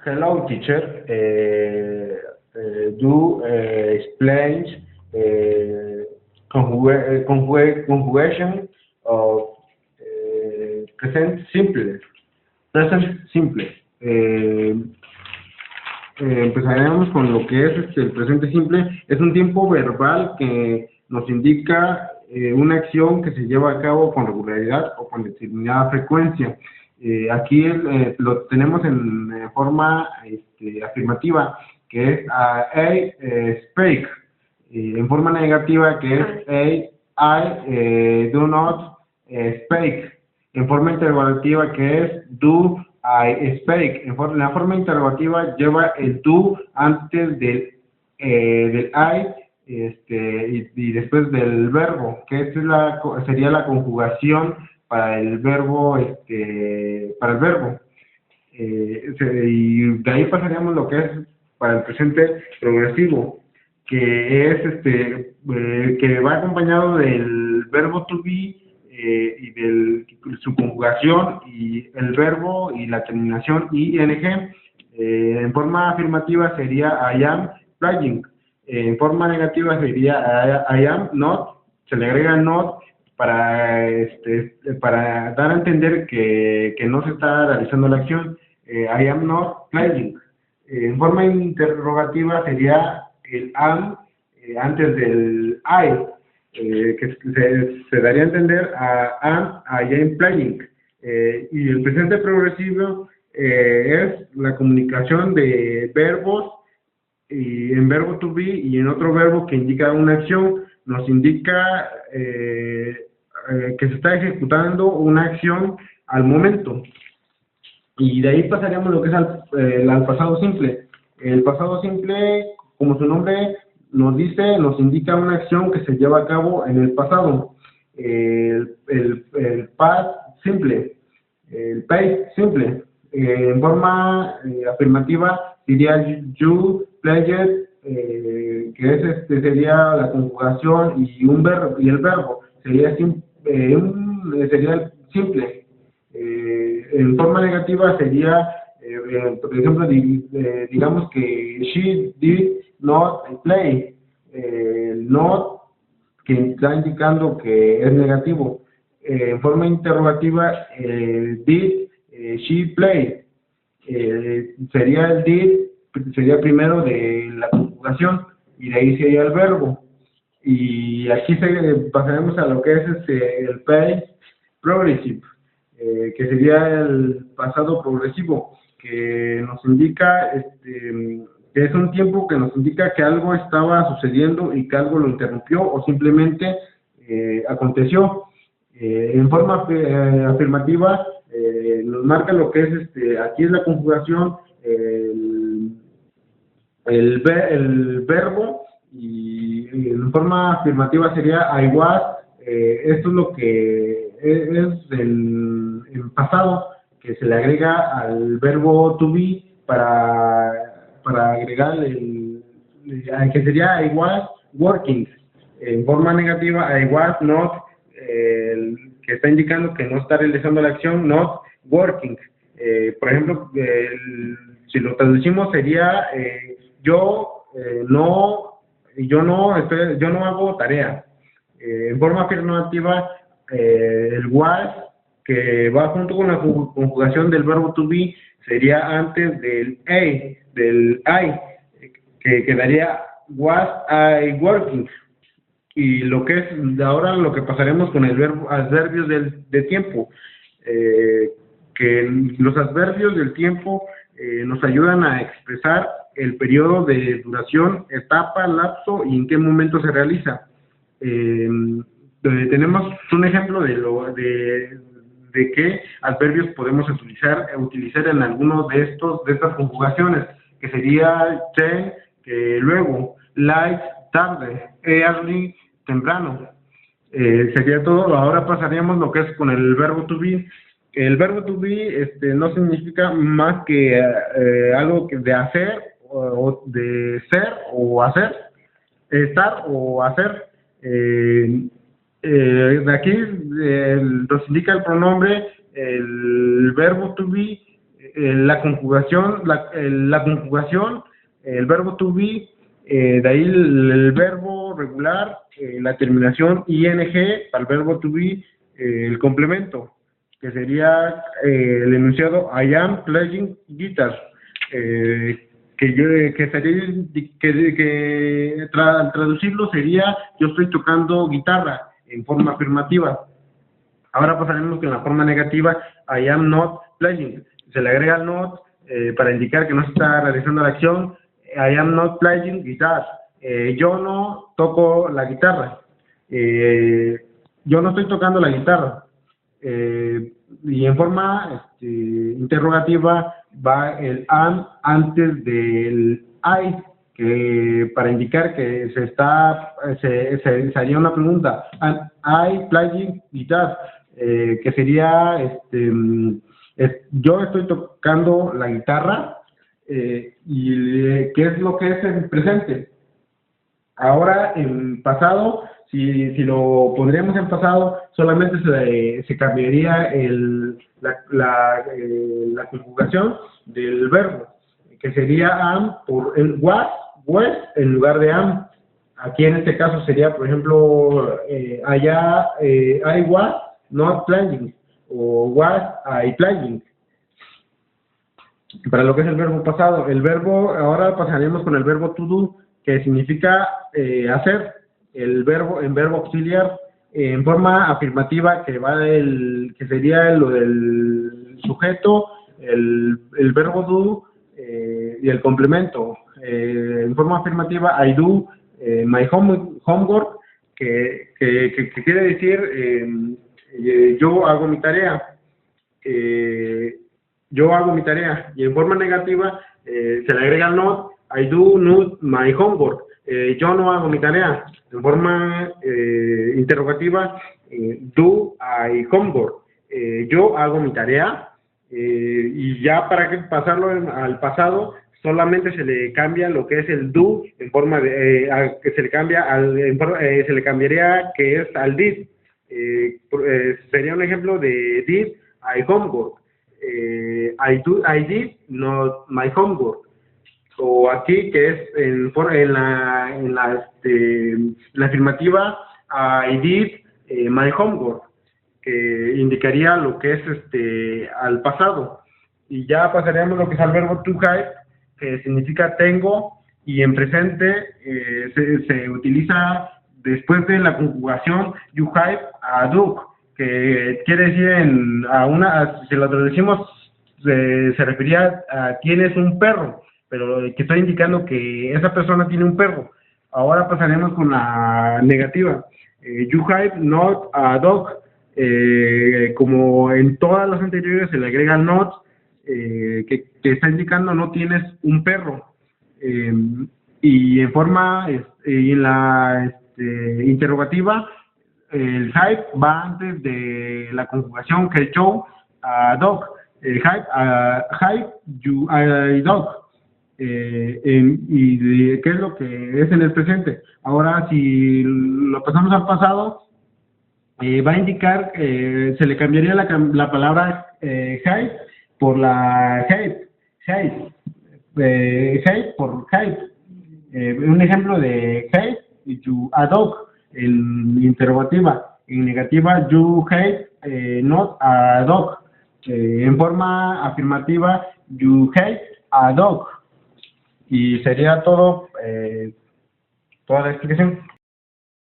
Hello, teacher. Do explain conjugation of present simple. Present simple. Empezaremos con lo que es el presente simple. Es un tiempo verbal que nos indica una acción que se lleva a cabo con regularidad o con determinada frecuencia. Aquí lo tenemos en forma afirmativa, que es speak. En forma negativa, que es I do not speak. En forma interrogativa, que es do I speak. La forma interrogativa lleva el do antes del I y después del verbo, que esta sería la conjugación para el verbo, y de ahí pasaríamos lo que es para el presente progresivo, que es que va acompañado del verbo to be y de su conjugación y el verbo y la terminación ing. En forma afirmativa sería I am playing. En forma negativa sería I am not. Se le agrega not para dar a entender que no se está realizando la acción. I am not playing. En forma interrogativa sería el am antes del I, que se daría a entender I am playing. Y el presente progresivo es la comunicación de verbos y en verbo to be y en otro verbo que indica una acción. Nos indica que se está ejecutando una acción al momento. Y de ahí pasaríamos lo que es al pasado simple. El pasado simple, como su nombre nos dice, nos indica una acción que se lleva a cabo en el pasado. El past simple, el past simple. En forma afirmativa sería you played, que es sería la conjugación y un verbo y el verbo sería sería el simple. En forma negativa sería, por ejemplo, digamos que she did not play. Not, que está indicando que es negativo. En forma interrogativa, did she play. Sería el did, sería primero de la conjugación y de ahí sería el verbo. Y aquí pasaremos a lo que es el past progressive, que sería el pasado progresivo, que nos indica que es un tiempo que nos indica que algo estaba sucediendo y que algo lo interrumpió o simplemente aconteció. En forma afirmativa nos marca lo que es aquí es la conjugación, el verbo, y en forma afirmativa sería I was. Esto es lo que es el pasado, que se le agrega al verbo to be para agregar que sería I was working. En forma negativa I was not, que está indicando que no está realizando la acción, not working. Por ejemplo, si lo traducimos sería yo no hago tarea. En forma afirmativa, el was, que va junto con la conjugación del verbo to be, sería antes del I, que quedaría was I working. Y lo que es ahora lo que pasaremos con adverbios de tiempo, que los adverbios del tiempo nos ayudan a expresar el periodo de duración, etapa, lapso y en qué momento se realiza. Tenemos un ejemplo de qué adverbios podemos utilizar en alguno de estas conjugaciones, que sería ten, que luego, like, tarde, early, temprano. Sería todo. Ahora pasaríamos lo que es con el verbo to be. El verbo to be no significa más que algo de hacer o de ser o hacer, estar o hacer. De aquí nos indica el pronombre, el verbo to be la conjugación, el verbo to be, de ahí el verbo regular, la terminación ing para el verbo to be, el complemento, que sería el enunciado I am playing guitar, que sería al traducirlo sería yo estoy tocando guitarra en forma afirmativa. Ahora pasaremos con la forma negativa, I am not playing. Se le agrega el not para indicar que no se está realizando la acción. I am not playing guitar. Yo no toco la guitarra. Yo no estoy tocando la guitarra. Y en forma interrogativa va el am antes del I, que para indicar que se haría una pregunta. Am I playing guitar? Que sería yo estoy tocando la guitarra. ¿Y qué es lo que es el presente? Ahora en pasado, si lo pondríamos en pasado, solamente se cambiaría la conjugación del verbo, que sería am por el was en lugar de am. Aquí en este caso sería, por ejemplo, I was not playing, o was I playing. Para lo que es el verbo pasado, ahora pasaremos con el verbo to do, que significa hacer, el verbo en verbo auxiliar, en forma afirmativa, que sería lo del sujeto, el verbo do y el complemento. En forma afirmativa, I do my homework, que quiere decir yo hago mi tarea. Yo hago mi tarea. Y en forma negativa se le agrega el not, I do not my homework. Yo no hago mi tarea. En forma interrogativa, do I homework. Yo hago mi tarea. Y ya para pasarlo al pasado, solamente se le cambia lo que es el do en forma de que se le cambia se le cambiaría que es al did. Sería un ejemplo de did I homework. I did not my homework. O aquí que es en la afirmativa, I did my homework, que indicaría lo que es al pasado. Y ya pasaríamos lo que es al verbo to have, que significa tengo, y en presente se utiliza después de la conjugación you have a dog, que quiere decir si lo traducimos se refería a tienes un perro, pero que está indicando que esa persona tiene un perro. Ahora pasaremos con la negativa, you have not a dog, como en todas las anteriores se le agrega not, que está indicando no tienes un perro. Y en forma y en la interrogativa, el have va antes de la conjugación que yo a dog, have you a dog. ¿Qué es lo que es en el presente? Ahora si lo pasamos al pasado, va a indicar, se le cambiaría la palabra have por la hate por hate. Un ejemplo de hate, you a dog en interrogativa. En negativa, you hate not a dog. En forma afirmativa, you hate a dog. Y sería todo, toda la explicación.